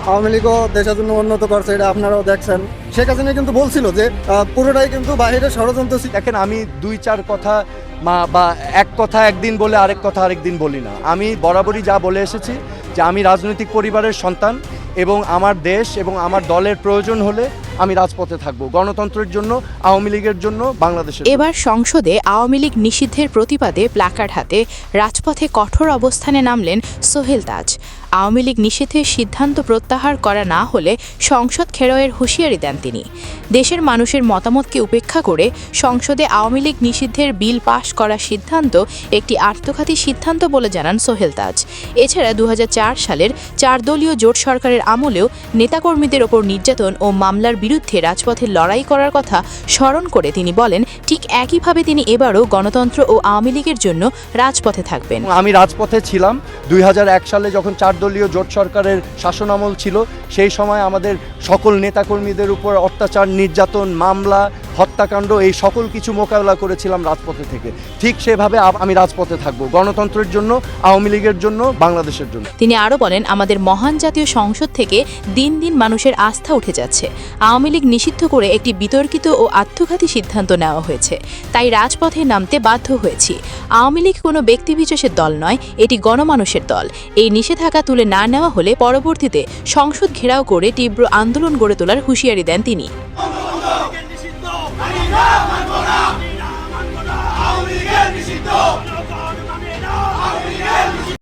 আওয়ামী লীগও দেশের জন্য উন্নত করছে, এটা আপনারাও দেখছেন। শেখ হাসিনা কিন্তু বলছিল যে পুরোটাই কিন্তু বাহিরের ষড়যন্ত্র। দেখেন, আমি দুই চার কথা বা এক কথা একদিন বলে আরেক কথা আরেকদিন বলি না। আমি বরাবরই যা বলে এসেছি যে আমি রাজনৈতিক পরিবারের সন্তান এবং আমার দেশ এবং আমার দলের প্রয়োজন হলে আমি রাজপথে থাকব, গণতন্ত্রের জন্য, আওয়ামী লীগের জন্য, বাংলাদেশের। এবার সংসদে আওয়ামী লীগ নিষিদ্ধের প্রতিবাদে প্ল্যাকার্ড হাতে রাজপথে কঠোর অবস্থানে নামলেন সোহেল তাজ। আওয়ামী লীগ নিষিদ্ধের সিদ্ধান্ত প্রত্যাহার করা না হলে সংসদ ঘেরাওয়ের হুঁশিয়ারি দেন তিনি। দেশের মানুষের মতামতকে উপেক্ষা করে সংসদে আওয়ামী লীগ নিষিদ্ধের বিল পাশ করার সিদ্ধান্ত একটি আত্মঘাতী সিদ্ধান্ত বলে জানান সোহেল তাজ। এছাড়া 2004 সালের 4 দলীয় জোট সরকারের আমলেও নেতাকর্মীদের ওপর নির্যাতন ও মামলার বিরুদ্ধে রাজপথে লড়াই করার কথা স্মরণ করে তিনি বলেন, ঠিক একইভাবে তিনি এবারও গণতন্ত্র ও আওয়ামী লীগের জন্য রাজপথে থাকবেন। আমি রাজপথে ছিলাম 2001 সালে, যখন 4 দলীয় জোট সরকারের শাসনামল ছিল। সেই সময় আমাদের সকল নেতাকর্মীদের উপর অত্যাচার, নির্যাতন, মামলা, হত্যাকাণ্ড, এই সকল কিছু মোকাবেলা করেছিলাম রাজপথে থেকে। ঠিক সেভাবে আমি রাজপথে থাকব, গণতন্ত্রের জন্য, আওয়ামী লীগের জন্য, বাংলাদেশের জন্য। তিনি আরও বলেন, আমাদের মহান জাতীয় সংসদ থেকে দিন দিন মানুষের আস্থা উঠে যাচ্ছে। আওয়ামী লীগ নিষিদ্ধ করে একটি বিতর্কিত ও আত্মঘাতী সিদ্ধান্ত নেওয়া হয়েছে, তাই রাজপথে নামতে বাধ্য হয়েছি। আওয়ামী লীগ কোনো ব্যক্তিবিশেষের দল নয়, এটি গণমানুষের দল। এই নিষেধাজ্ঞা তুলে না নেওয়া হলে পরবর্তীতে সংসদ ঘেরাও করে তীব্র আন্দোলন গড়ে তোলার হুঁশিয়ারি দেন তিনি। আওয়ামী লীগের নিষিদ্ধ